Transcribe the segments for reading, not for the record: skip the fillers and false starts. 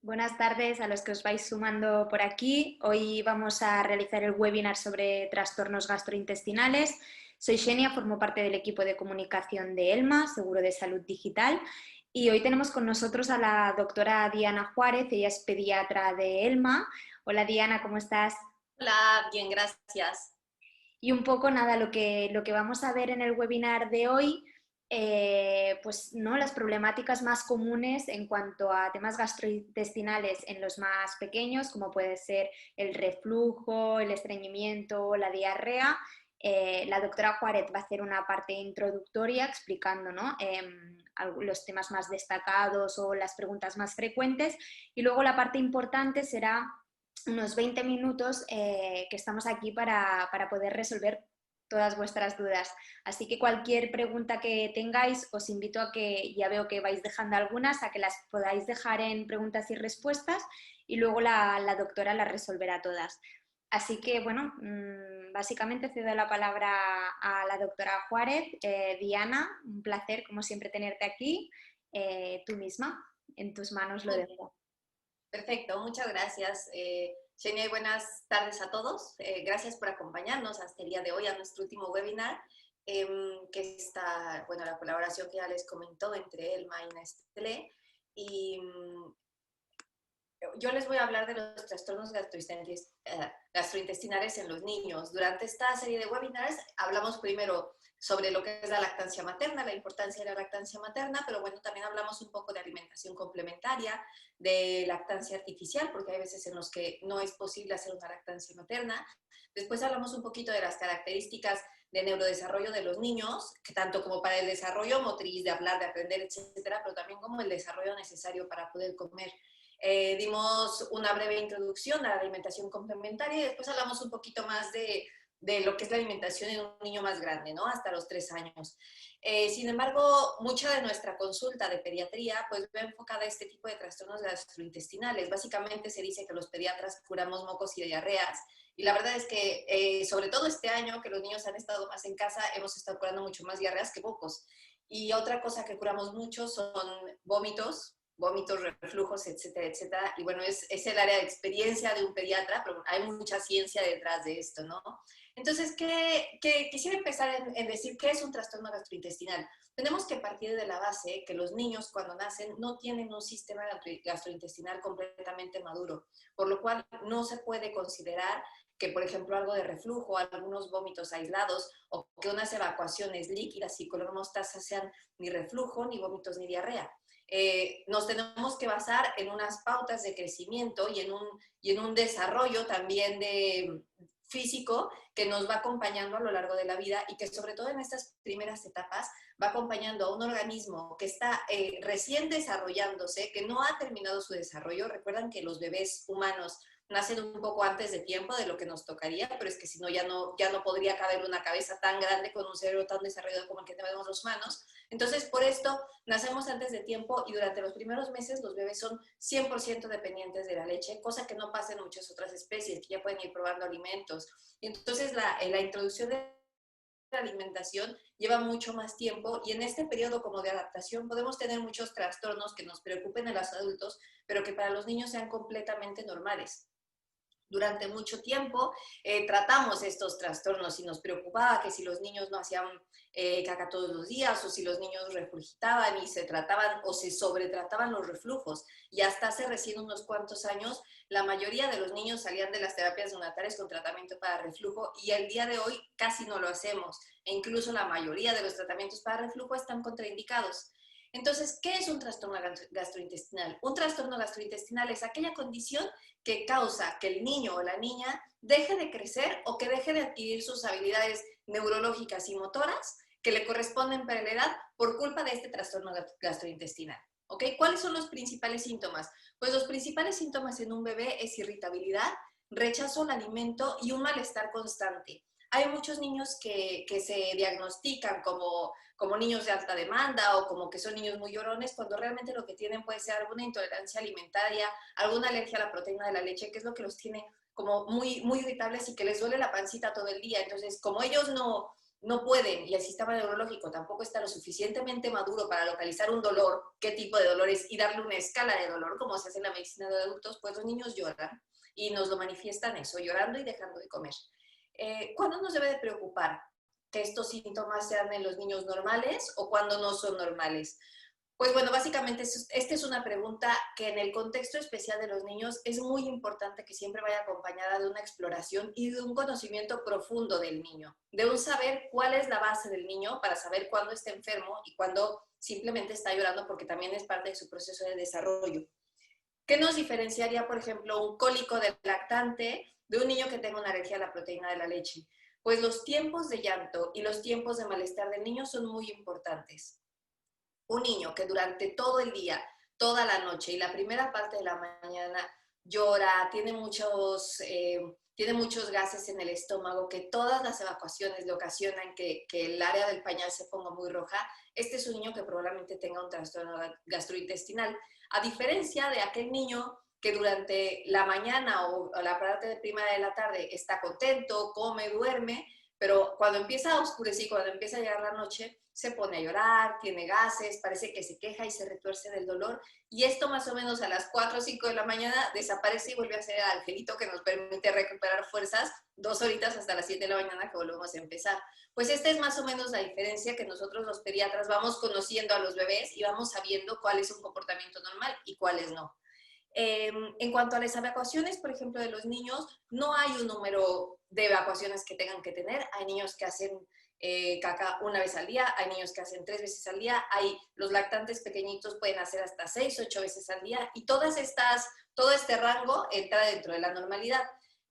Buenas tardes a los que os vais sumando por aquí. Hoy vamos a realizar el webinar sobre trastornos gastrointestinales. Soy Xenia, formo parte del equipo de comunicación de ELMA, Seguro de Salud Digital, y hoy tenemos con nosotros a la doctora Diana Juárez, ella es pediatra de ELMA. Hola Diana, ¿cómo estás? Hola, bien, gracias. Y un poco nada, lo que vamos a ver en el webinar de hoy, pues no, las problemáticas más comunes en cuanto a temas gastrointestinales en los más pequeños, como puede ser el reflujo, el estreñimiento, la diarrea. La doctora Juárez va a hacer una parte introductoria explicando, ¿no? Los temas más destacados o las preguntas más frecuentes, y luego la parte importante será unos 20 minutos que estamos aquí para poder resolver todas vuestras dudas. Así que cualquier pregunta que tengáis, os invito a que, ya veo que vais dejando algunas, a que las podáis dejar en preguntas y respuestas y luego la doctora las resolverá todas. Así que, bueno, básicamente cedo la palabra a la doctora Juárez. Diana, un placer, como siempre, tenerte aquí. Tú misma, en tus manos lo dejo. Perfecto, muchas gracias. Xenia, y buenas tardes a todos. Gracias por acompañarnos hasta el día de hoy a nuestro último webinar, que está, bueno, la colaboración que ya les comentó entre Elma y Nestlé. Y yo les voy a hablar de los trastornos gastrointestinales en los niños. Durante esta serie de webinars hablamos primero sobre lo que es la lactancia materna, la importancia de la lactancia materna, pero bueno, también hablamos un poco de alimentación complementaria, de lactancia artificial, porque hay veces en los que no es posible hacer una lactancia materna. Después hablamos un poquito de las características de neurodesarrollo de los niños, que tanto como para el desarrollo motriz, de hablar, de aprender, etcétera, pero también como el desarrollo necesario para poder comer. Dimos una breve introducción a la alimentación complementaria y después hablamos un poquito más de lo que es la alimentación en un niño más grande, ¿no? Hasta los 3 años. Sin embargo, mucha de nuestra consulta de pediatría pues va enfocada a este tipo de trastornos gastrointestinales. Básicamente se dice que los pediatras curamos mocos y diarreas, y la verdad es que sobre todo este año que los niños han estado más en casa, hemos estado curando mucho más diarreas que mocos. Y otra cosa que curamos mucho son vómitos, reflujos, etcétera, etcétera. Y bueno, es el área de experiencia de un pediatra, pero hay mucha ciencia detrás de esto, ¿no? Entonces, quisiera empezar en decir qué es un trastorno gastrointestinal. Tenemos que partir de la base que los niños cuando nacen no tienen un sistema gastrointestinal completamente maduro, por lo cual no se puede considerar que, por ejemplo, algo de reflujo, algunos vómitos aislados o que unas evacuaciones líquidas y color mostaza sean ni reflujo, ni vómitos, ni diarrea. Nos tenemos que basar en unas pautas de crecimiento y en un desarrollo también físico que nos va acompañando a lo largo de la vida y que sobre todo en estas primeras etapas va acompañando a un organismo que está recién desarrollándose, que no ha terminado su desarrollo. Recuerdan que los bebés humanos nacen un poco antes de tiempo de lo que nos tocaría, pero es que si no ya no podría caber una cabeza tan grande con un cerebro tan desarrollado como el que tenemos los humanos. Entonces, por esto, nacemos antes de tiempo y durante los primeros meses los bebés son 100% dependientes de la leche, cosa que no pasa en muchas otras especies, que ya pueden ir probando alimentos. Y entonces, la introducción de la alimentación lleva mucho más tiempo y en este periodo como de adaptación podemos tener muchos trastornos que nos preocupen a los adultos, pero que para los niños sean completamente normales. Durante mucho tiempo tratamos estos trastornos y nos preocupaba que si los niños no hacían caca todos los días o si los niños regurgitaban y se trataban o se sobretrataban los reflujos. Y hasta hace recién unos cuantos años, la mayoría de los niños salían de las terapias neonatales con tratamiento para reflujo y el día de hoy casi no lo hacemos. E incluso la mayoría de los tratamientos para reflujo están contraindicados. Entonces, ¿qué es un trastorno gastrointestinal? Un trastorno gastrointestinal es aquella condición que causa que el niño o la niña deje de crecer o que deje de adquirir sus habilidades neurológicas y motoras que le corresponden para la edad por culpa de este trastorno gastrointestinal. ¿Ok? ¿Cuáles son los principales síntomas? Pues los principales síntomas en un bebé es irritabilidad, rechazo al alimento y un malestar constante. Hay muchos niños que se diagnostican como niños de alta demanda o como que son niños muy llorones, cuando realmente lo que tienen puede ser alguna intolerancia alimentaria, alguna alergia a la proteína de la leche, que es lo que los tiene como muy, muy irritables y que les duele la pancita todo el día. Entonces, como ellos no pueden y el sistema neurológico tampoco está lo suficientemente maduro para localizar un dolor, qué tipo de dolor es y darle una escala de dolor como se hace en la medicina de adultos, pues los niños lloran y nos lo manifiestan eso, llorando y dejando de comer. ¿Cuándo nos debe de preocupar que estos síntomas sean en los niños normales o cuando no son normales? Pues bueno, básicamente esta es una pregunta que en el contexto especial de los niños es muy importante que siempre vaya acompañada de una exploración y de un conocimiento profundo del niño, de un saber cuál es la base del niño para saber cuándo está enfermo y cuándo simplemente está llorando porque también es parte de su proceso de desarrollo. ¿Qué nos diferenciaría, por ejemplo, un cólico del lactante de un niño que tenga una alergia a la proteína de la leche? Pues los tiempos de llanto y los tiempos de malestar del niño son muy importantes. Un niño que durante todo el día, toda la noche y la primera parte de la mañana llora, tiene muchos gases en el estómago, que todas las evacuaciones le ocasionan que el área del pañal se ponga muy roja, este es un niño que probablemente tenga un trastorno gastrointestinal. A diferencia de aquel niño que durante la mañana o la parte de primera de la tarde está contento, come, duerme, pero cuando empieza a oscurecer, cuando empieza a llegar la noche, se pone a llorar, tiene gases, parece que se queja y se retuerce del dolor. Y esto más o menos a las 4 o 5 de la mañana desaparece y vuelve a ser el angelito que nos permite recuperar fuerzas 2 horitas hasta las 7 de la mañana que volvemos a empezar. Pues esta es más o menos la diferencia que nosotros los pediatras vamos conociendo a los bebés y vamos sabiendo cuál es un comportamiento normal y cuáles no. En cuanto a las evacuaciones, por ejemplo, de los niños, no hay un número de evacuaciones que tengan que tener. Hay niños que hacen caca una vez al día, hay niños que hacen 3 veces al día, los lactantes pequeñitos pueden hacer hasta 6, 8 veces al día y todo este rango entra dentro de la normalidad.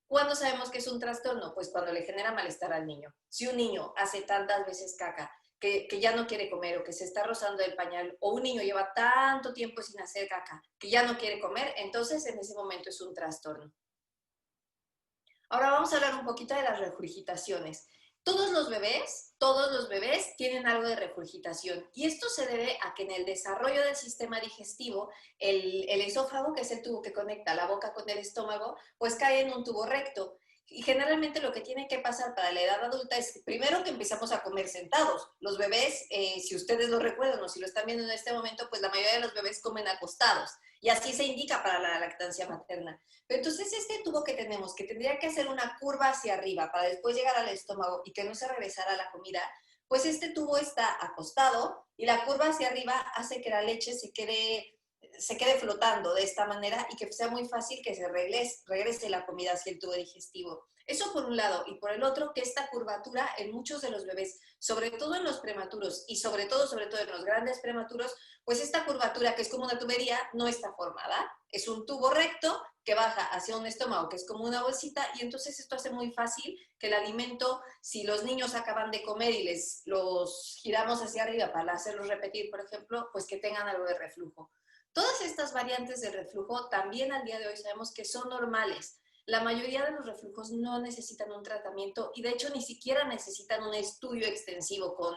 ¿Cuándo sabemos que es un trastorno? Pues cuando le genera malestar al niño. Si un niño hace tantas veces caca que ya no quiere comer o que se está rozando el pañal, o un niño lleva tanto tiempo sin hacer caca que ya no quiere comer, entonces en ese momento es un trastorno. Ahora vamos a hablar un poquito de las regurgitaciones. Todos los bebés tienen algo de regurgitación y esto se debe a que en el desarrollo del sistema digestivo, el esófago, que es el tubo que conecta la boca con el estómago, pues cae en un tubo recto. Y generalmente lo que tiene que pasar para la edad adulta es primero que empezamos a comer sentados. Los bebés, si ustedes lo recuerdan o si lo están viendo en este momento, pues la mayoría de los bebés comen acostados. Y así se indica para la lactancia materna. Pero entonces este tubo que tenemos, que tendría que hacer una curva hacia arriba para después llegar al estómago y que no se regresara a la comida, pues este tubo está acostado y la curva hacia arriba hace que la leche se quede flotando de esta manera y que sea muy fácil que se regrese la comida hacia el tubo digestivo. Eso por un lado. Y por el otro, que esta curvatura en muchos de los bebés, sobre todo en los prematuros y sobre todo en los grandes prematuros, pues esta curvatura, que es como una tubería, no está formada. Es un tubo recto que baja hacia un estómago, que es como una bolsita, y entonces esto hace muy fácil que el alimento, si los niños acaban de comer y los giramos hacia arriba para hacerlos repetir, por ejemplo, pues que tengan algo de reflujo. Todas estas variantes de reflujo también al día de hoy sabemos que son normales. La mayoría de los reflujos no necesitan un tratamiento y de hecho ni siquiera necesitan un estudio extensivo con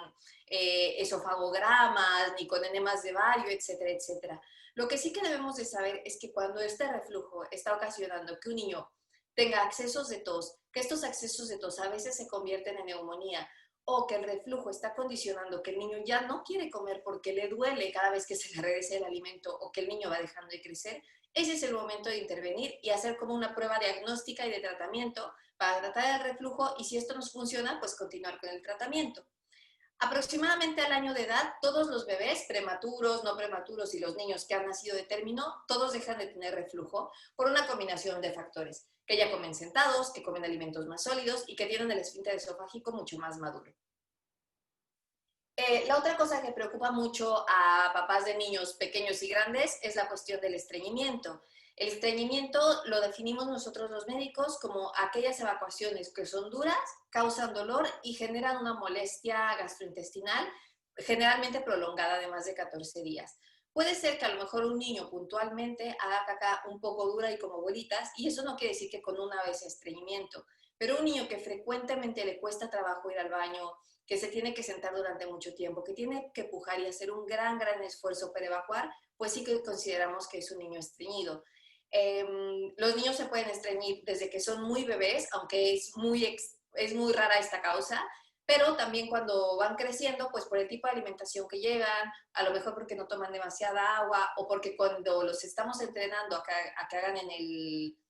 esofagogramas ni con enemas de bario, etcétera, etcétera. Lo que sí que debemos de saber es que cuando este reflujo está ocasionando que un niño tenga accesos de tos, que estos accesos de tos a veces se convierten en neumonía, o que el reflujo está condicionando que el niño ya no quiere comer porque le duele cada vez que se le regrese el alimento o que el niño va dejando de crecer, ese es el momento de intervenir y hacer como una prueba diagnóstica y de tratamiento para tratar el reflujo y si esto nos funciona, pues continuar con el tratamiento. Aproximadamente al año de edad, todos los bebés, prematuros, no prematuros y los niños que han nacido de término, todos dejan de tener reflujo por una combinación de factores, que ya comen sentados, que comen alimentos más sólidos y que tienen el esfínter esofágico mucho más maduro. La otra cosa que preocupa mucho a papás de niños pequeños y grandes es la cuestión del estreñimiento. El estreñimiento lo definimos nosotros los médicos como aquellas evacuaciones que son duras, causan dolor y generan una molestia gastrointestinal, generalmente prolongada de más de 14 días. Puede ser que a lo mejor un niño puntualmente haga caca un poco dura y como bolitas, y eso no quiere decir que con una vez sea estreñimiento, pero un niño que frecuentemente le cuesta trabajo ir al baño, que se tiene que sentar durante mucho tiempo, que tiene que pujar y hacer un gran esfuerzo para evacuar, pues sí que consideramos que es un niño estreñido. Los niños se pueden estreñir desde que son muy bebés, aunque es muy rara esta causa, pero también cuando van creciendo, pues por el tipo de alimentación que llevan, a lo mejor porque no toman demasiada agua o porque cuando los estamos entrenando a que hagan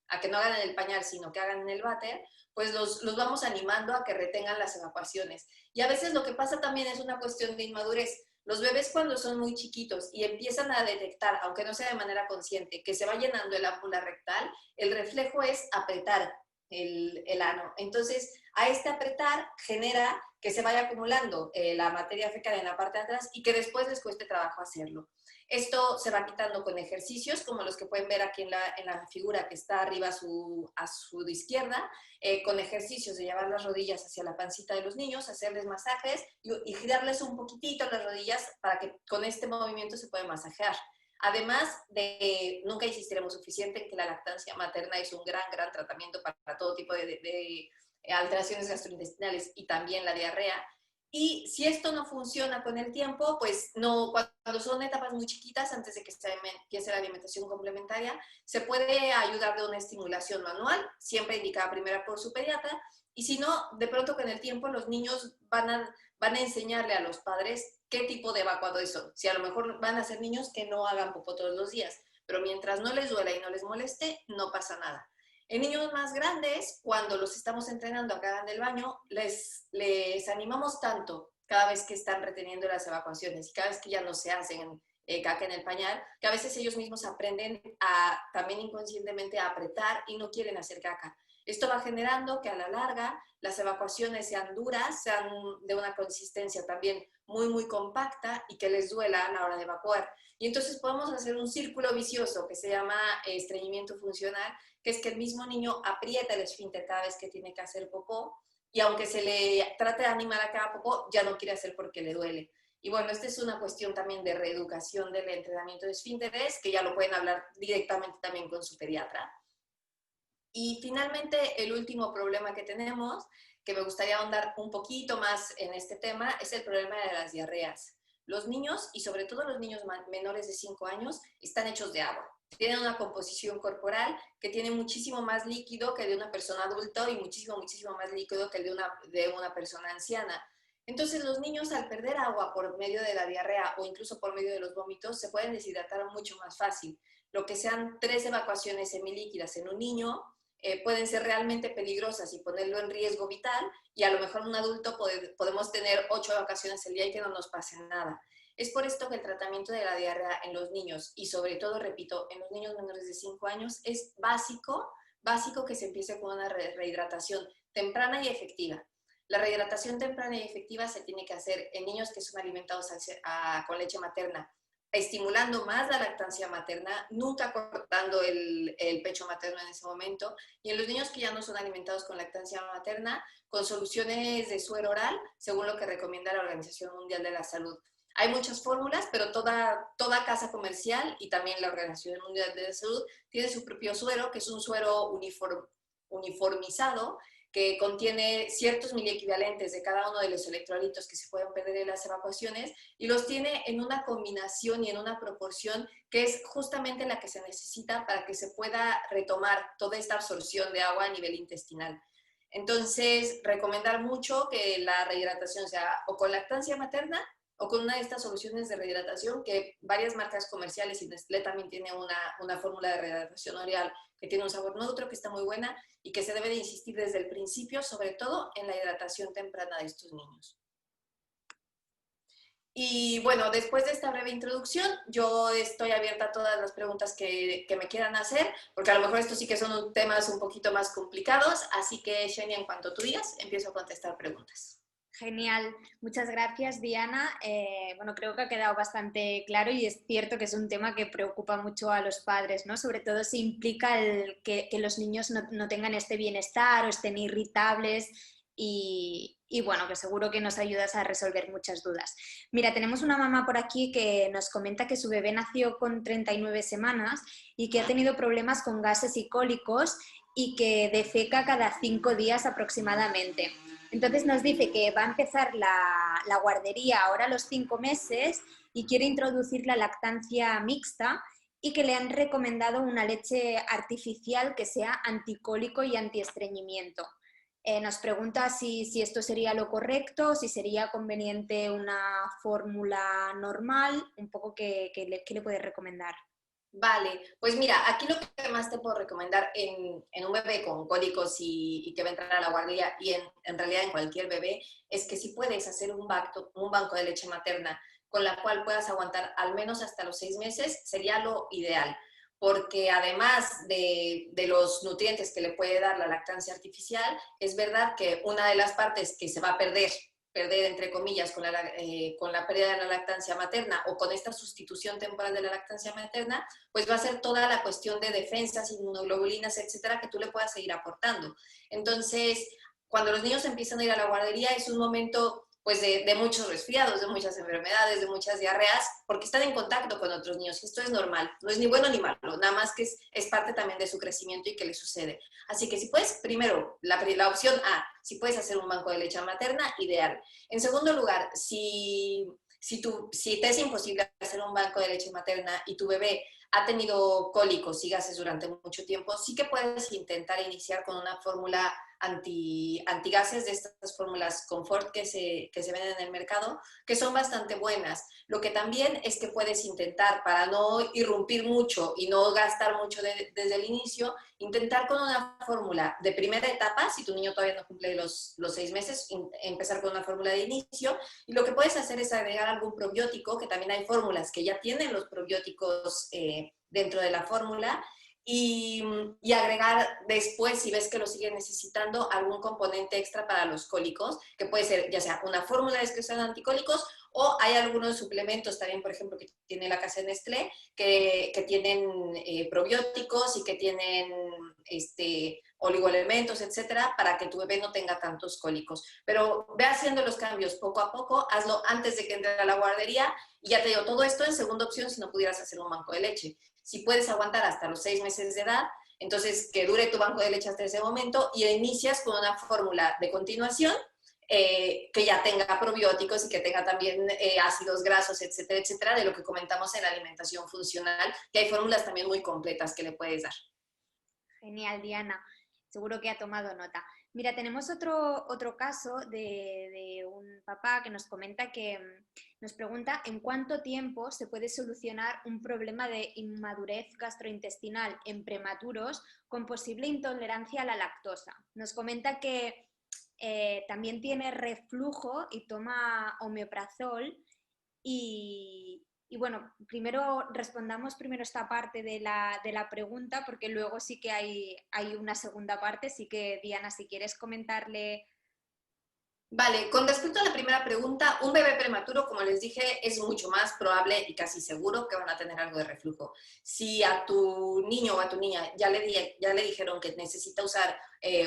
a que no hagan en el pañal, sino que hagan en el váter, pues los vamos animando a que retengan las evacuaciones. Y a veces lo que pasa también es una cuestión de inmadurez. Los bebés cuando son muy chiquitos y empiezan a detectar, aunque no sea de manera consciente, que se va llenando el ámpula rectal, el reflejo es apretar el ano. Entonces, a este apretar genera que se vaya acumulando la materia fecal en la parte de atrás y que después les cueste trabajo hacerlo. Esto se va quitando con ejercicios como los que pueden ver aquí en la figura que está arriba a su izquierda, con ejercicios de llevar las rodillas hacia la pancita de los niños, hacerles masajes y girarles un poquitito las rodillas para que con este movimiento se pueda masajear. Además de, nunca insistiremos suficiente en que la lactancia materna es un gran tratamiento para todo tipo de alteraciones gastrointestinales y también la diarrea. Y si esto no funciona con el tiempo, pues no, cuando son etapas muy chiquitas, antes de que se empiece la alimentación complementaria, se puede ayudar de una estimulación manual, siempre indicada primero por su pediatra, y si no, de pronto con el tiempo los niños van a enseñarle a los padres qué tipo de evacuadores son. Si a lo mejor van a ser niños que no hagan popó todos los días, pero mientras no les duela y no les moleste, no pasa nada. En niños más grandes, cuando los estamos entrenando a que hagan del baño, les animamos tanto cada vez que están reteniendo las evacuaciones y cada vez que ya no se hacen caca en el pañal, que a veces ellos mismos aprenden también inconscientemente a apretar y no quieren hacer caca. Esto va generando que a la larga las evacuaciones sean duras, sean de una consistencia también muy compacta y que les duela a la hora de evacuar. Y entonces podemos hacer un círculo vicioso que se llama estreñimiento funcional, que es que el mismo niño aprieta el esfínter cada vez que tiene que hacer popó y aunque se le trate de animar a cada popó, ya no quiere hacer porque le duele. Y bueno, esta es una cuestión también de reeducación del entrenamiento de esfínteres, que ya lo pueden hablar directamente también con su pediatra. Y finalmente, el último problema que tenemos, que me gustaría ahondar un poquito más en este tema, es el problema de las diarreas. Los niños, y sobre todo los niños menores de 5 años, están hechos de agua. Tienen una composición corporal que tiene muchísimo más líquido que de una persona adulta y muchísimo más líquido que de una persona anciana. Entonces los niños al perder agua por medio de la diarrea o incluso por medio de los vómitos se pueden deshidratar mucho más fácil. Lo que sean 3 evacuaciones semilíquidas en un niño pueden ser realmente peligrosas y ponerlo en riesgo vital, y a lo mejor un adulto podemos tener 8 evacuaciones al día y que no nos pase nada. Es por esto que el tratamiento de la diarrea en los niños, y sobre todo, repito, en los niños menores de 5 años, es básico que se empiece con una rehidratación temprana y efectiva. La rehidratación temprana y efectiva se tiene que hacer en niños que son alimentados con leche materna, estimulando más la lactancia materna, nunca cortando el pecho materno en ese momento, y en los niños que ya no son alimentados con lactancia materna, con soluciones de suero oral, según lo que recomienda la Organización Mundial de la Salud. Hay muchas fórmulas, pero toda casa comercial y también la Organización Mundial de la Salud tiene su propio suero, que es un suero uniformizado, que contiene ciertos miliequivalentes de cada uno de los electrolitos que se pueden perder en las evacuaciones, y los tiene en una combinación y en una proporción que es justamente la que se necesita para que se pueda retomar toda esta absorción de agua a nivel intestinal. Entonces, recomendar mucho que la rehidratación sea o con lactancia materna o con una de estas soluciones de rehidratación que varias marcas comerciales, y Nestlé también tiene una fórmula de rehidratación oral que tiene un sabor neutro, que está muy buena, y que se debe de insistir desde el principio, sobre todo en la hidratación temprana de estos niños. Y bueno, después de esta breve introducción, yo estoy abierta a todas las preguntas que me quieran hacer, porque a lo mejor estos sí que son temas un poquito más complicados, así que Xenia, en cuanto tú digas, empiezo a contestar preguntas. Genial, muchas gracias Diana. Bueno, creo que ha quedado bastante claro y es cierto que es un tema que preocupa mucho a los padres, ¿no? Sobre todo si implica que los niños no tengan este bienestar o estén irritables y bueno, que seguro que nos ayudas a resolver muchas dudas. Mira, tenemos una mamá por aquí que nos comenta que su bebé nació con 39 semanas y que ha tenido problemas con gases y cólicos y que defeca cada 5 días aproximadamente. Entonces nos dice que va a empezar la guardería ahora a los 5 meses y quiere introducir la lactancia mixta y que le han recomendado una leche artificial que sea anticólico y antiestreñimiento. Nos pregunta si esto sería lo correcto, si sería conveniente una fórmula normal, un poco qué le puedes recomendar. Vale, pues mira, aquí lo que más te puedo recomendar en un bebé con cólicos y que va a entrar a la guardería y en realidad en cualquier bebé es que si puedes hacer un banco de leche materna con la cual puedas aguantar al menos hasta los 6 meses, sería lo ideal. Porque además de los nutrientes que le puede dar la lactancia artificial, es verdad que una de las partes que se va a perder entre comillas, con la pérdida de la lactancia materna o con esta sustitución temporal de la lactancia materna, pues va a ser toda la cuestión de defensas, inmunoglobulinas, etcétera, que tú le puedas seguir aportando. Entonces, cuando los niños empiezan a ir a la guardería es un momento pues de muchos resfriados, de muchas enfermedades, de muchas diarreas, porque están en contacto con otros niños. Esto es normal, no es ni bueno ni malo, nada más que es parte también de su crecimiento y que le sucede. Así que si puedes, primero, la opción A, si puedes hacer un banco de leche materna, ideal. En segundo lugar, si te es imposible hacer un banco de leche materna y tu bebé ha tenido cólicos y gases durante mucho tiempo, sí que puedes intentar iniciar con una fórmula antigases de estas fórmulas Confort que se venden en el mercado, que son bastante buenas. Lo que también es que puedes intentar, para no irrumpir mucho y no gastar mucho desde el inicio, intentar con una fórmula de primera etapa, si tu niño todavía no cumple los 6 meses, empezar con una fórmula de inicio, y lo que puedes hacer es agregar algún probiótico, que también hay fórmulas que ya tienen los probióticos dentro de la fórmula, y agregar después, si ves que lo sigue necesitando, algún componente extra para los cólicos, que puede ser ya sea una fórmula de excreción de anticólicos o hay algunos suplementos también, por ejemplo, que tiene la casa de Nestlé, que tienen probióticos y que tienen oligoelementos, etcétera, para que tu bebé no tenga tantos cólicos. Pero ve haciendo los cambios poco a poco, hazlo antes de que entre a la guardería y ya te digo, todo esto en segunda opción si no pudieras hacer un banco de leche. Si puedes aguantar hasta los 6 meses de edad, entonces que dure tu banco de leche hasta ese momento y inicias con una fórmula de continuación que ya tenga probióticos y que tenga también ácidos grasos, etcétera, etcétera, de lo que comentamos en la alimentación funcional, que hay fórmulas también muy completas que le puedes dar. Genial, Diana. Seguro que ha tomado nota. Mira, tenemos otro caso de un papá que nos comenta que nos pregunta en cuánto tiempo se puede solucionar un problema de inmadurez gastrointestinal en prematuros con posible intolerancia a la lactosa. Nos comenta que también tiene reflujo y toma omeprazol y bueno, primero respondamos primero esta parte de la pregunta, porque luego sí que hay una segunda parte, sí que Diana, si quieres comentarle. Vale, con respecto a la primera pregunta, un bebé prematuro, como les dije, es mucho más probable y casi seguro que van a tener algo de reflujo. Si a tu niño o a tu niña ya le dijeron que necesita usar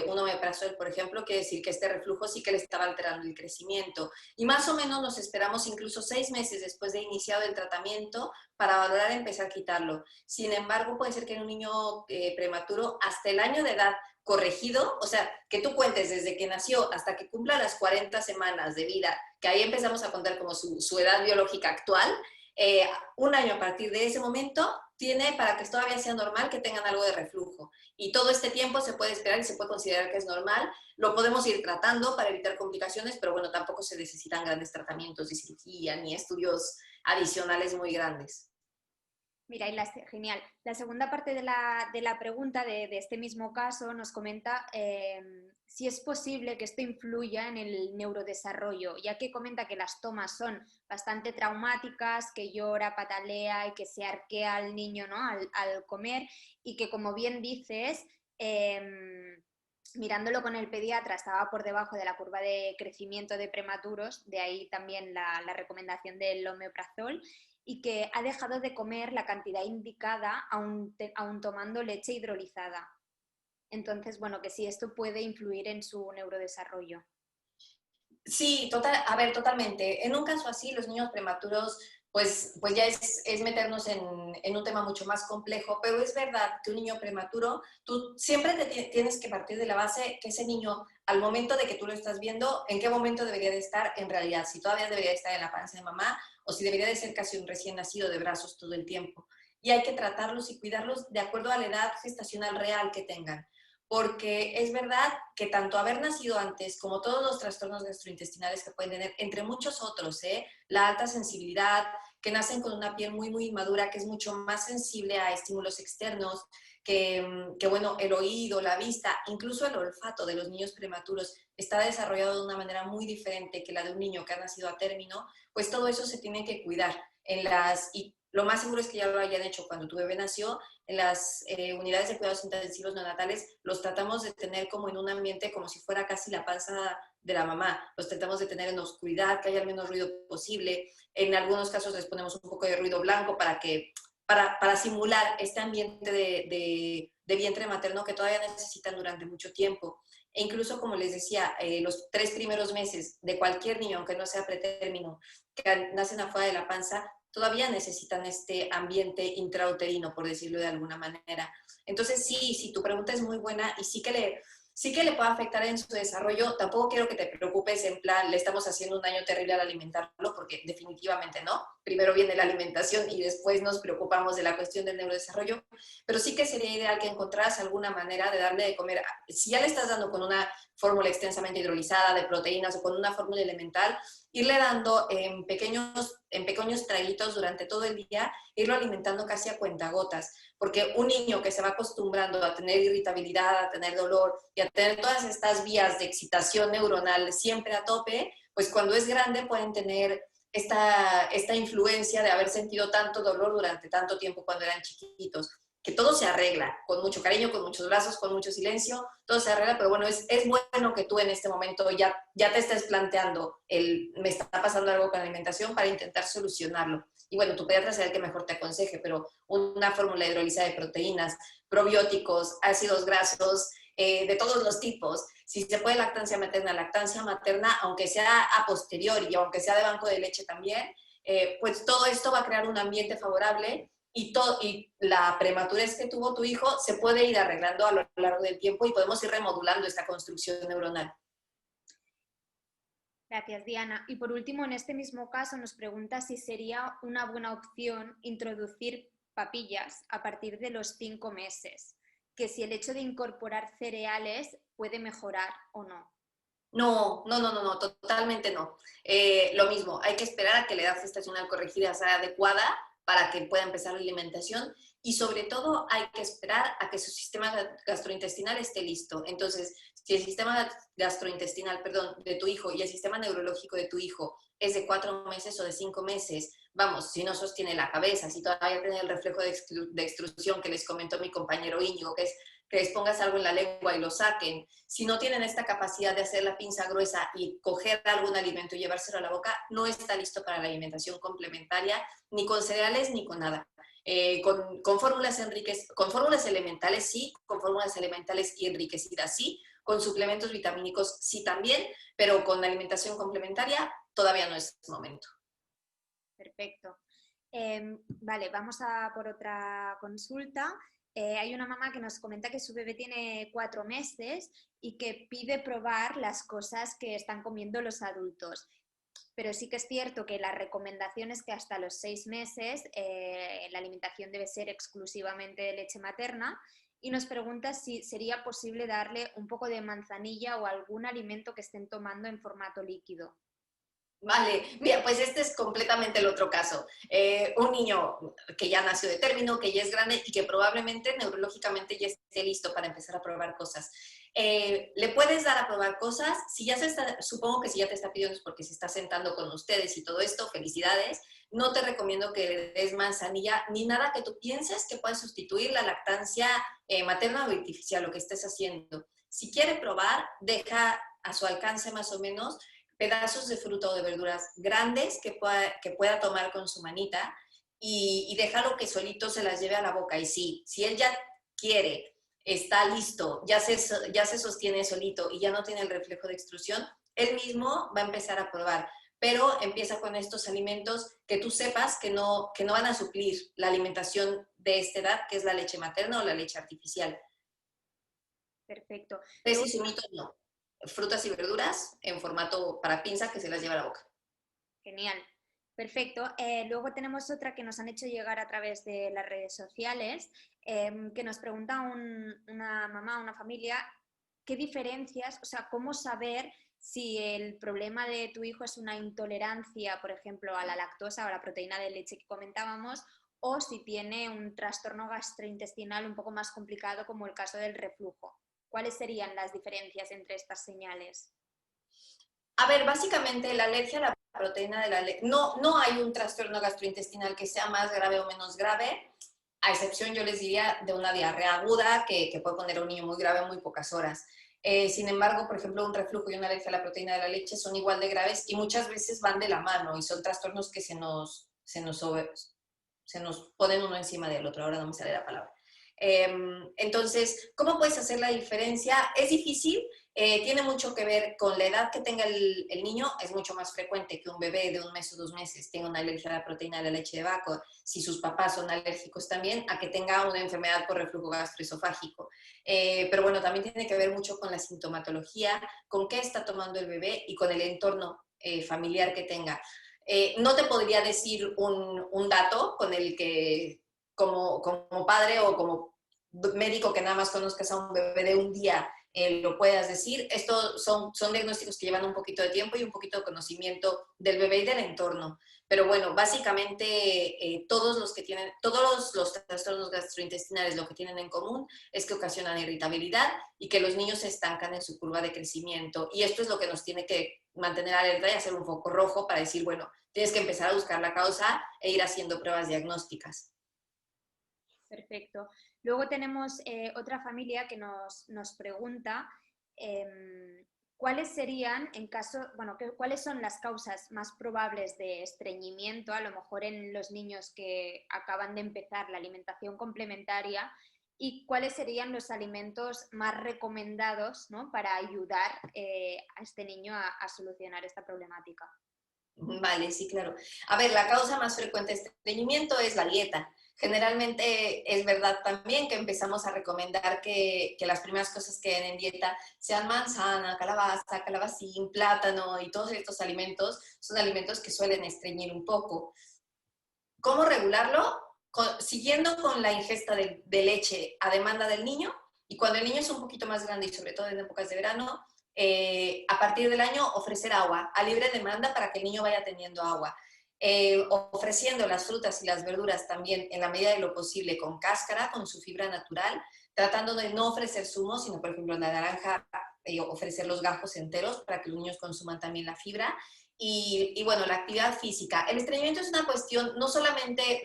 un omeprazol, por ejemplo, quiere decir que este reflujo sí que le estaba alterando el crecimiento. Y más o menos nos esperamos incluso 6 meses después de iniciado el tratamiento para valorar empezar a quitarlo. Sin embargo, puede ser que en un niño prematuro, hasta el año de edad, corregido, o sea, que tú cuentes desde que nació hasta que cumpla las 40 semanas de vida, que ahí empezamos a contar como su edad biológica actual, un año a partir de ese momento tiene para que todavía sea normal que tengan algo de reflujo. Y todo este tiempo se puede esperar y se puede considerar que es normal. Lo podemos ir tratando para evitar complicaciones, pero bueno, tampoco se necesitan grandes tratamientos de cirugía ni estudios adicionales muy grandes. Mira, genial. La segunda parte de la pregunta de este mismo caso nos comenta si es posible que esto influya en el neurodesarrollo, ya que comenta que las tomas son bastante traumáticas, que llora, patalea y que se arquea al niño, ¿no? al comer y que, como bien dices, mirándolo con el pediatra estaba por debajo de la curva de crecimiento de prematuros, de ahí también la recomendación del omeprazol, y que ha dejado de comer la cantidad indicada aún tomando leche hidrolizada. Entonces, bueno, que sí, esto puede influir en su neurodesarrollo. Sí, a ver, totalmente. En un caso así, los niños prematuros, pues ya es meternos en un tema mucho más complejo, pero es verdad que un niño prematuro, tú siempre tienes que partir de la base que ese niño, al momento de que tú lo estás viendo, en qué momento debería de estar en realidad, si todavía debería de estar en la panza de mamá o si debería de ser casi un recién nacido de brazos todo el tiempo. Y hay que tratarlos y cuidarlos de acuerdo a la edad gestacional real que tengan. porque es verdad que tanto haber nacido antes como todos los trastornos gastrointestinales que pueden tener, entre muchos otros, la alta sensibilidad, que nacen con una piel muy, muy inmadura, que es mucho más sensible a estímulos externos, bueno, el oído, la vista, incluso el olfato de los niños prematuros está desarrollado de una manera muy diferente que la de un niño que ha nacido a término, pues todo eso se tiene que cuidar. Y lo más seguro es que ya lo hayan hecho cuando tu bebé nació. En las unidades de cuidados intensivos neonatales los tratamos de tener como en un ambiente como si fuera casi la panza de la mamá. Los tratamos de tener en oscuridad, que haya el menos ruido posible. En algunos casos les ponemos un poco de ruido blanco para simular este ambiente de vientre materno que todavía necesitan durante mucho tiempo. E incluso, como les decía, los 3 primeros meses de cualquier niño, aunque no sea pretérmino, que nacen afuera de la panza, todavía necesitan este ambiente intrauterino, por decirlo de alguna manera. Entonces, sí, sí, tu pregunta es muy buena y sí que le puede afectar en su desarrollo. Tampoco quiero que te preocupes en plan, le estamos haciendo un daño terrible al alimentarlo, porque definitivamente no. Primero viene la alimentación y después nos preocupamos de la cuestión del neurodesarrollo, pero sí que sería ideal que encontraras alguna manera de darle de comer. Si ya le estás dando con una fórmula extensamente hidrolizada de proteínas o con una fórmula elemental, irle dando en pequeños traguitos durante todo el día, irlo alimentando casi a cuentagotas, porque un niño que se va acostumbrando a tener irritabilidad, a tener dolor y a tener todas estas vías de excitación neuronal siempre a tope, pues cuando es grande pueden tener esta influencia de haber sentido tanto dolor durante tanto tiempo cuando eran chiquitos. Que todo se arregla, con mucho cariño, con muchos brazos, con mucho silencio, todo se arregla, pero bueno, es bueno que tú en este momento ya te estés planteando me está pasando algo con la alimentación para intentar solucionarlo. Y bueno, tu pediatra será el que mejor te aconseje, pero una fórmula hidrolizada de proteínas, probióticos, ácidos grasos, de todos los tipos. Si se puede lactancia materna, aunque sea a posteriori y aunque sea de banco de leche también, pues todo esto va a crear un ambiente favorable y la prematurez que tuvo tu hijo se puede ir arreglando a lo largo del tiempo y podemos ir remodulando esta construcción neuronal. Gracias, Diana. Y por último, en este mismo caso nos pregunta si sería una buena opción introducir papillas a partir de los 5 meses, que si el hecho de incorporar cereales puede mejorar o no. No, no, no, no, no, totalmente no. Lo mismo, hay que esperar a que la edad gestacional corregida sea adecuada para que pueda empezar la alimentación y sobre todo hay que esperar a que su sistema gastrointestinal esté listo. Entonces, si el sistema gastrointestinal, perdón, de tu hijo y el sistema neurológico de tu hijo es de 4 meses o de 5 meses, vamos, si no sostiene la cabeza, si todavía tiene el reflejo de extrusión que les comentó mi compañero Íñigo, que es que les pongas algo en la lengua y lo saquen, si no tienen esta capacidad de hacer la pinza gruesa y coger algún alimento y llevárselo a la boca, no está listo para la alimentación complementaria, ni con cereales ni con nada. Con fórmulas elementales sí, con fórmulas elementales y enriquecidas sí, con suplementos vitamínicos sí también, pero con alimentación complementaria todavía no es momento. Perfecto. Vale, vamos a por otra consulta. Hay una mamá que nos comenta que su bebé tiene 4 meses y que pide probar las cosas que están comiendo los adultos. Pero sí que es cierto que la recomendación es que hasta los 6 meses la alimentación debe ser exclusivamente de leche materna y nos pregunta si sería posible darle un poco de manzanilla o algún alimento que estén tomando en formato líquido. Vale, bien, pues este es completamente el otro caso. Un niño que ya nació de término, que ya es grande y que probablemente neurológicamente ya esté listo para empezar a probar cosas. Le puedes dar a probar cosas, si ya supongo que si ya te está pidiendo es porque se está sentando con ustedes y todo esto, felicidades. No te recomiendo que le des manzanilla ni nada que tú pienses que pueda sustituir la lactancia materna o artificial, lo que estés haciendo. Si quiere probar, deja a su alcance más o menos pedazos de fruta o de verduras grandes que pueda tomar con su manita y déjalo que solito se las lleve a la boca. Y sí, si él ya quiere, está listo, ya se sostiene solito y ya no tiene el reflejo de extrusión, él mismo va a empezar a probar. Pero empieza con estos alimentos que tú sepas que no van a suplir la alimentación de esta edad, que es la leche materna o la leche artificial. Perfecto. Pez y zumitos no. Frutas y verduras en formato para pinza que se las lleva a la boca. Genial. Perfecto. Luego tenemos otra que nos han hecho llegar a través de las redes sociales, que nos pregunta una mamá, una familia, ¿qué diferencias, o sea, cómo saber si el problema de tu hijo es una intolerancia, por ejemplo, a la lactosa o a la proteína de leche que comentábamos, o si tiene un trastorno gastrointestinal un poco más complicado como el caso del reflujo? ¿Cuáles serían las diferencias entre estas señales? A ver, básicamente la alergia a la proteína de la leche, no hay un trastorno gastrointestinal que sea más grave o menos grave, a excepción, yo les diría, de una diarrea aguda que puede poner a un niño muy grave en muy pocas horas. Sin embargo, por ejemplo, un reflujo y una alergia a la proteína de la leche son igual de graves y muchas veces van de la mano y son trastornos que se nos ponen uno encima del otro. Ahora no me sale la palabra. Entonces, ¿cómo puedes hacer la diferencia? Es difícil, tiene mucho que ver con la edad que tenga el niño. Es mucho más frecuente que un bebé de 1 mes o 2 meses tenga una alergia a la proteína de la leche de vaca, si sus papás son alérgicos también, a que tenga una enfermedad por reflujo gastroesofágico. Pero bueno, también tiene que ver mucho con la sintomatología, con qué está tomando el bebé y con el entorno familiar que tenga. No te podría decir un dato con el que como padre o como médico que nada más conozcas a un bebé de un día, lo puedas decir. Estos son diagnósticos que llevan un poquito de tiempo y un poquito de conocimiento del bebé y del entorno. Pero bueno, básicamente todos los trastornos gastrointestinales lo que tienen en común es que ocasionan irritabilidad y que los niños se estancan en su curva de crecimiento. Y esto es lo que nos tiene que mantener alerta y hacer un foco rojo para decir, bueno, tienes que empezar a buscar la causa e ir haciendo pruebas diagnósticas. Perfecto. Luego tenemos otra familia que nos pregunta cuáles serían, en caso, bueno, cuáles son las causas más probables de estreñimiento, a lo mejor en los niños que acaban de empezar la alimentación complementaria, y cuáles serían los alimentos más recomendados, ¿no?, para ayudar a este niño a solucionar esta problemática. Vale, sí, claro. A ver, la causa más frecuente de estreñimiento es la dieta. Generalmente es verdad también que empezamos a recomendar que las primeras cosas que den en dieta sean manzana, calabaza, calabacín, plátano y todos estos alimentos son alimentos que suelen estreñir un poco. ¿Cómo regularlo? Siguiendo con la ingesta de leche a demanda del niño, y cuando el niño es un poquito más grande y sobre todo en épocas de verano, a partir del año ofrecer agua a libre demanda para que el niño vaya teniendo agua. Ofreciendo las frutas y las verduras también en la medida de lo posible con cáscara, con su fibra natural, tratando de no ofrecer zumos, sino por ejemplo la naranja, ofrecer los gajos enteros para que los niños consuman también la fibra. Y bueno, la actividad física. El estreñimiento es una cuestión, no solamente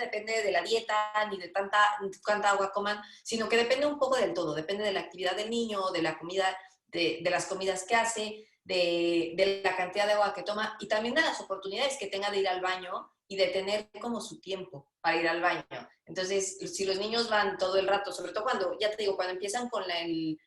depende de la dieta, ni de cuánta agua coman, sino que depende un poco del todo. Depende de la actividad del niño, de la comida, de las comidas que hace, de la cantidad de agua que toma y también de las oportunidades que tenga de ir al baño y de tener como su tiempo para ir al baño. Entonces, si los niños van todo el rato, sobre todo cuando, ya te digo, cuando empiezan con el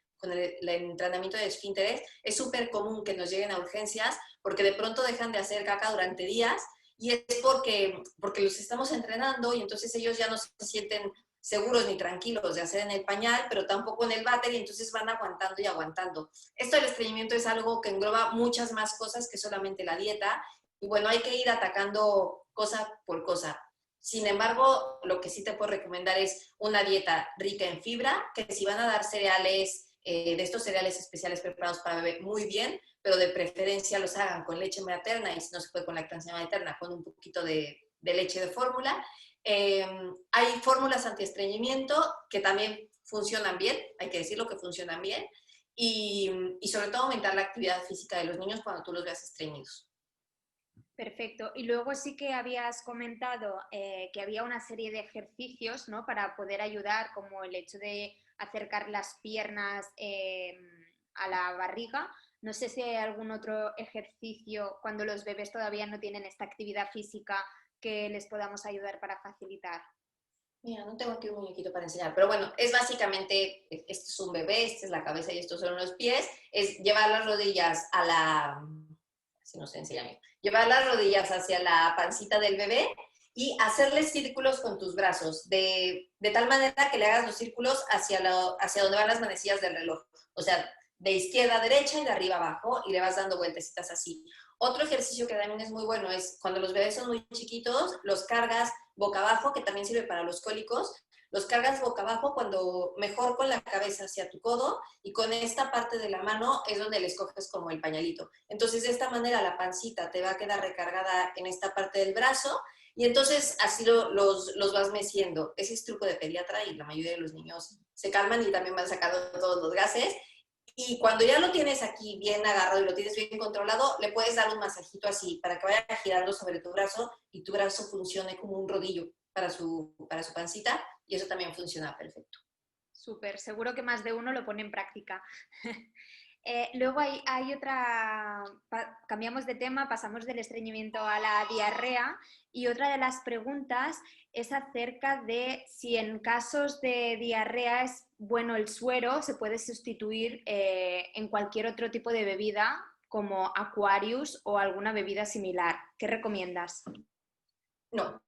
entrenamiento de esfínteres, es súper común que nos lleguen a urgencias porque de pronto dejan de hacer caca durante días y es porque los estamos entrenando y entonces ellos ya no se sienten seguros ni tranquilos de hacer en el pañal, pero tampoco en el váter y entonces van aguantando y aguantando. Esto del estreñimiento es algo que engloba muchas más cosas que solamente la dieta y bueno, hay que ir atacando cosa por cosa. Sin embargo, lo que sí te puedo recomendar es una dieta rica en fibra, que si van a dar cereales, de estos cereales especiales preparados para bebé, muy bien, pero de preferencia los hagan con leche materna y si no se puede con lactancia materna, con un poquito de leche de fórmula. Hay fórmulas antiestreñimiento que también funcionan bien, hay que decirlo que funcionan bien, y sobre todo aumentar la actividad física de los niños cuando tú los veas estreñidos. Perfecto. Y luego sí que habías comentado que había una serie de ejercicios, ¿no?, para poder ayudar, como el hecho de acercar las piernas a la barriga. No sé si hay algún otro ejercicio cuando los bebés todavía no tienen esta actividad física que les podamos ayudar para facilitar. Mira, no tengo aquí un muñequito para enseñar, pero bueno, es básicamente, este es un bebé, esta es la cabeza y estos son los pies, es llevar las rodillas así no se enseña bien, llevar las rodillas hacia la pancita del bebé y hacerle círculos con tus brazos, de tal manera que le hagas los círculos hacia donde van las manecillas del reloj, o sea, de izquierda a derecha y de arriba a abajo, y le vas dando vueltecitas así. Otro ejercicio que también es muy bueno es cuando los bebés son muy chiquitos, los cargas boca abajo, que también sirve para los cólicos, los cargas boca abajo cuando mejor con la cabeza hacia tu codo y con esta parte de la mano es donde les coges como el pañalito. Entonces de esta manera la pancita te va a quedar recargada en esta parte del brazo y entonces así los vas meciendo. Ese es truco de pediatra y la mayoría de los niños se calman y también van sacando todos los gases. Y cuando ya lo tienes aquí bien agarrado y lo tienes bien controlado, le puedes dar un masajito así para que vaya girando sobre tu brazo y tu brazo funcione como un rodillo para su pancita y eso también funciona perfecto. Súper, seguro que más de uno lo pone en práctica. Luego hay otra, cambiamos de tema, pasamos del estreñimiento a la diarrea y otra de las preguntas es acerca de si en casos de diarrea es bueno el suero, se puede sustituir en cualquier otro tipo de bebida como Aquarius o alguna bebida similar. ¿Qué recomiendas? No.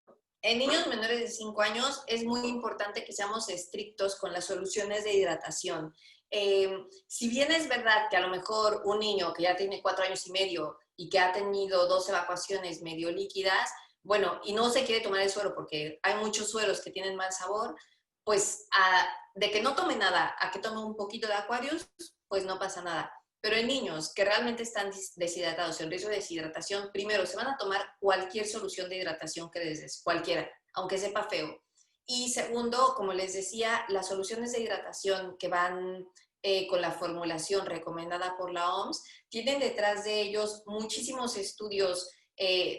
En niños menores de 5 años es muy importante que seamos estrictos con las soluciones de hidratación. Si bien es verdad que a lo mejor un niño que ya tiene 4 años y medio y que ha tenido 2 evacuaciones medio líquidas, bueno, y no se quiere tomar el suero porque hay muchos sueros que tienen mal sabor, pues de que no tome nada a que tome un poquito de Aquarius, pues no pasa nada. Pero en niños que realmente están deshidratados, en riesgo de deshidratación, primero se van a tomar cualquier solución de hidratación que les des, cualquiera, aunque sepa feo. Y segundo, como les decía, las soluciones de hidratación que van con la formulación recomendada por la OMS, tienen detrás de ellos muchísimos estudios,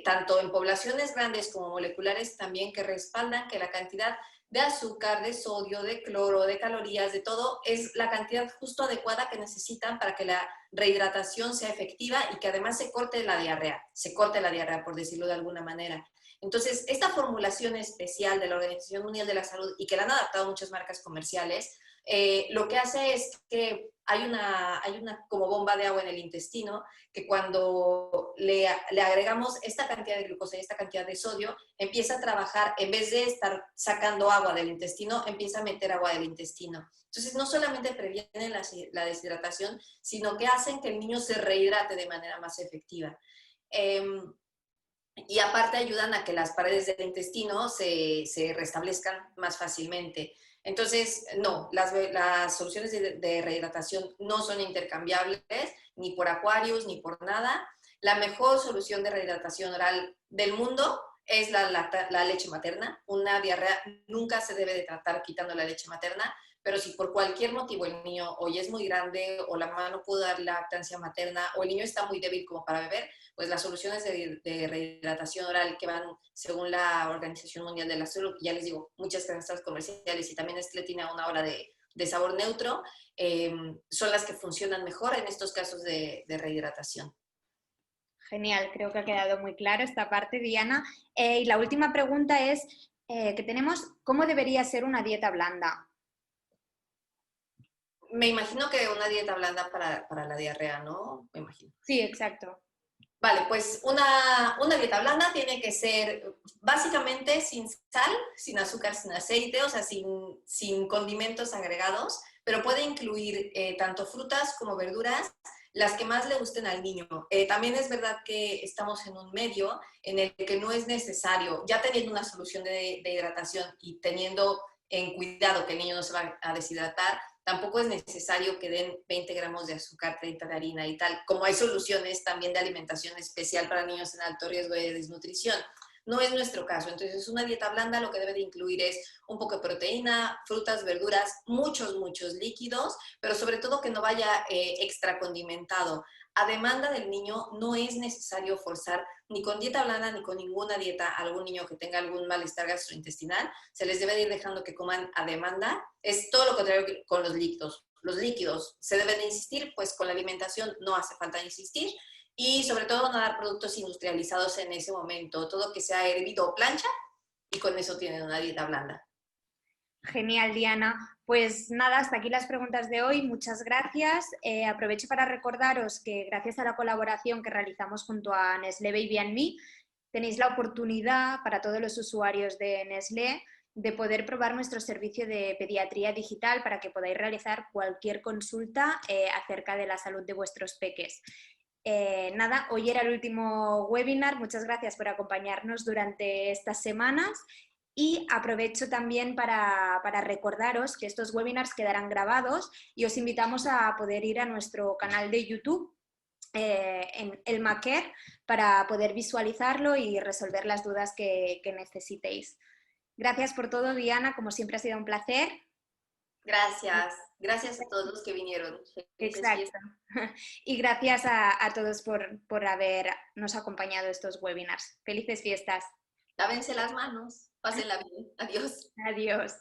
tanto en poblaciones grandes como moleculares también, que respaldan que la cantidad de azúcar, de sodio, de cloro, de calorías, de todo, es la cantidad justo adecuada que necesitan para que la rehidratación sea efectiva y que además se corte la diarrea, por decirlo de alguna manera. Entonces, esta formulación especial de la Organización Mundial de la Salud y que la han adaptado muchas marcas comerciales, lo que hace es que hay una como bomba de agua en el intestino que cuando le agregamos esta cantidad de glucosa y esta cantidad de sodio, empieza a trabajar, en vez de estar sacando agua del intestino, empieza a meter agua del intestino. Entonces, no solamente previenen la deshidratación, sino que hacen que el niño se rehidrate de manera más efectiva. Y aparte ayudan a que las paredes del intestino se restablezcan más fácilmente. Entonces, no, las soluciones de rehidratación no son intercambiables, ni por Aquarius, ni por nada. La mejor solución de rehidratación oral del mundo es la leche materna. Una diarrea nunca se debe de tratar quitando la leche materna, pero si por cualquier motivo el niño hoy es muy grande o la mamá no pudo dar lactancia materna o el niño está muy débil como para beber, pues las soluciones de rehidratación oral que van según la Organización Mundial de la Salud, ya les digo, muchas canastas comerciales y también Nestlé tiene una hora de sabor neutro, son las que funcionan mejor en estos casos de rehidratación. Genial, creo que ha quedado muy claro esta parte, Diana. Y la última pregunta es que tenemos, ¿cómo debería ser una dieta blanda? Me imagino que una dieta blanda para la diarrea, ¿no? Me imagino. Sí, exacto. Vale, pues una dieta blanda tiene que ser básicamente sin sal, sin azúcar, sin aceite, o sea, sin condimentos agregados, pero puede incluir tanto frutas como verduras, las que más le gusten al niño. También es verdad que estamos en un medio en el que no es necesario, ya teniendo una solución de hidratación y teniendo en cuidado que el niño no se va a deshidratar, tampoco es necesario que den 20 gramos de azúcar, 30 de harina y tal, como hay soluciones también de alimentación especial para niños en alto riesgo de desnutrición. No es nuestro caso, entonces una dieta blanda lo que debe de incluir es un poco de proteína, frutas, verduras, muchos líquidos, pero sobre todo que no vaya extra condimentado. A demanda del niño no es necesario forzar ni con dieta blanda ni con ninguna dieta a algún niño que tenga algún malestar gastrointestinal. Se les debe de ir dejando que coman a demanda. Es todo lo contrario con los líquidos. Los líquidos se deben de insistir, pues con la alimentación no hace falta insistir. Y sobre todo no dar productos industrializados en ese momento. Todo que sea hervido o plancha y con eso tienen una dieta blanda. Genial, Diana. Pues nada, hasta aquí las preguntas de hoy. Muchas gracias. Aprovecho para recordaros que gracias a la colaboración que realizamos junto a Nestlé Baby and Me, tenéis la oportunidad para todos los usuarios de Nestlé de poder probar nuestro servicio de pediatría digital para que podáis realizar cualquier consulta acerca de la salud de vuestros peques. Nada, hoy era el último webinar. Muchas gracias por acompañarnos durante estas semanas y aprovecho también para recordaros que estos webinars quedarán grabados y os invitamos a poder ir a nuestro canal de YouTube en el Maquer para poder visualizarlo y resolver las dudas que necesitéis. Gracias por todo, Diana, como siempre ha sido un placer. Gracias, gracias a todos los que vinieron. Felices Exacto. fiestas. Y gracias a todos por habernos acompañado estos webinars. Felices fiestas. Lávense las manos, pásenla bien. Adiós. Adiós.